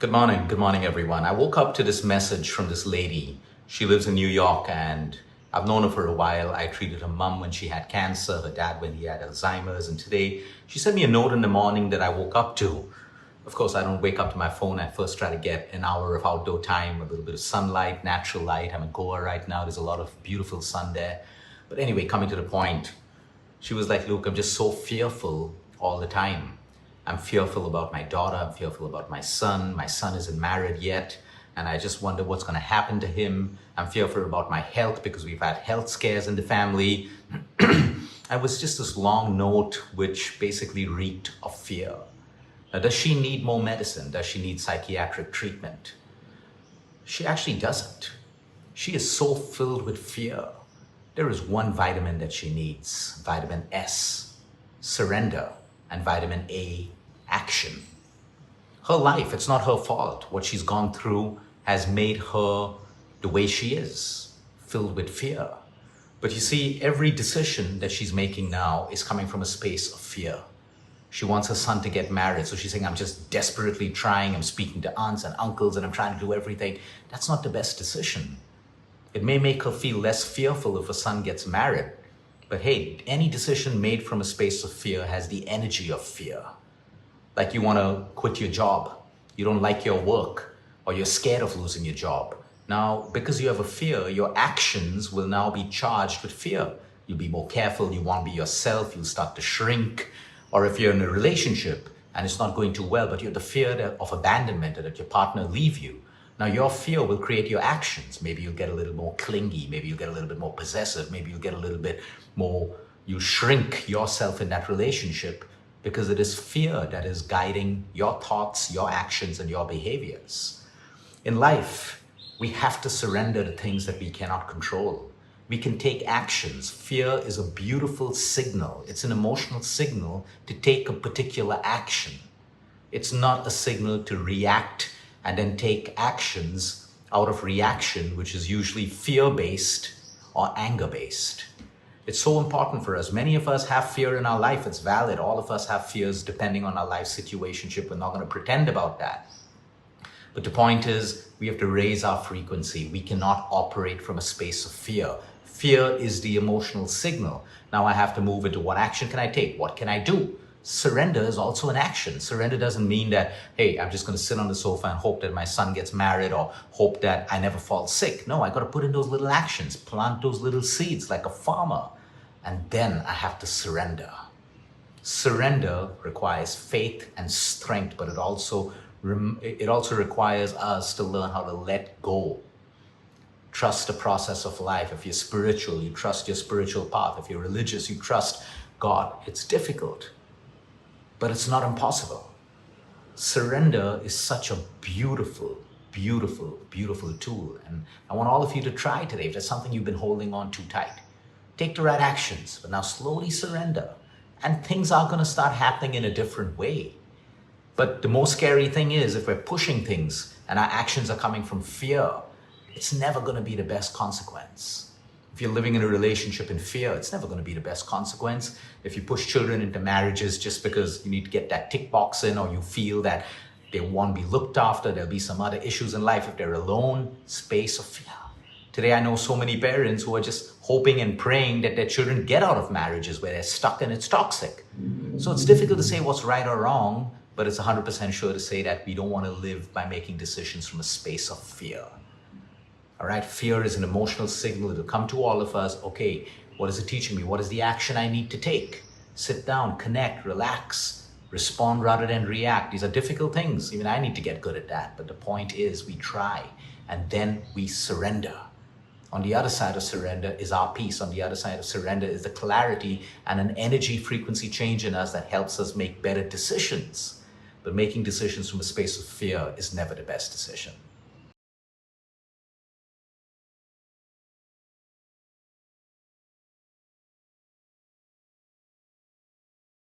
Good morning everyone. I woke up to this message from this lady. She lives in New York and I've known her for a while. I treated her mom when she had cancer, her dad when he had Alzheimer's, and today she sent me a note in the morning that I woke up to. Of course, I don't wake up to my phone. I first try to get an hour of outdoor time, a little bit of sunlight, natural light. I'm in Goa right now. There's a lot of beautiful sun there. But anyway, coming to the point, she was like, Luke, I'm just so fearful all the time. I'm fearful about my daughter. I'm fearful about my son. My son isn't married yet. And I just wonder what's going to happen to him. I'm fearful about my health because we've had health scares in the family. It was just this long note which basically reeked of fear. Now, does she need more medicine? Does she need psychiatric treatment? She actually doesn't. She is so filled with fear. There is one vitamin that she needs, vitamin S, surrender, and vitamin A, action. Her life, it's not her fault. What she's gone through has made her the way she is, filled with fear. But you see, every decision that she's making now is coming from a space of fear. She wants her son to get married, so she's saying, I'm just desperately trying, I'm speaking to aunts and uncles, and I'm trying to do everything. That's not the best decision. It may make her feel less fearful if her son gets married, but hey, any decision made from a space of fear has the energy of fear. Like you want to quit your job, you don't like your work, or you're scared of losing your job. Now, because you have a fear, your actions will now be charged with fear. You'll be more careful, you won't be yourself, you'll start to shrink. Or if you're in a relationship and it's not going too well, but you have the fear of abandonment, that your partner leave you. Now your fear will create your actions. Maybe you'll get a little more clingy, maybe you'll get a little bit more possessive, maybe you'll get a little bit more, you shrink yourself in that relationship because it is fear that is guiding your thoughts, your actions, and your behaviors. In life, we have to surrender to things that we cannot control. We can take actions. Fear is a beautiful signal. It's an emotional signal to take a particular action. It's not a signal to react and then take actions out of reaction, which is usually fear-based or anger-based. It's so important for us. Many of us have fear in our life. It's valid. All of us have fears depending on our life situationship. We're not going to pretend about that. But the point is, we have to raise our frequency. We cannot operate from a space of fear. Fear is the emotional signal. Now I have to move into what action can I take? What can I do? Surrender is also an action. Surrender doesn't mean that, hey, I'm just going to sit on the sofa and hope that my son gets married or hope that I never fall sick. No, I got to put in those little actions, plant those little seeds like a farmer, and then I have to surrender. Surrender requires faith and strength, but it also requires us to learn how to let go. Trust the process of life. If you're spiritual, you trust your spiritual path. If you're religious, you trust God. It's difficult, but it's not impossible. Surrender is such a beautiful, beautiful, beautiful tool. And I want all of you to try today. If there's something you've been holding on too tight, take the right actions, but now slowly surrender. And things are going to start happening in a different way. But the most scary thing is if we're pushing things and our actions are coming from fear, it's never going to be the best consequence. If you're living in a relationship in fear, it's never going to be the best consequence. If you push children into marriages just because you need to get that tick box in, or you feel that they won't be looked after, there'll be some other issues in life. If they're alone, space of fear. Today, I know so many parents who are just hoping and praying that their children get out of marriages where they're stuck and it's toxic. So it's difficult to say what's right or wrong, but it's 100% sure to say that we don't want to live by making decisions from a space of fear. All right, fear is an emotional signal. It'll come to all of us. Okay, what is it teaching me? What is the action I need to take? Sit down, connect, relax, respond rather than react. These are difficult things. Even I need to get good at that. But the point is we try and then we surrender. On the other side of surrender is our peace. On the other side of surrender is the clarity and an energy frequency change in us that helps us make better decisions. But making decisions from a space of fear is never the best decision.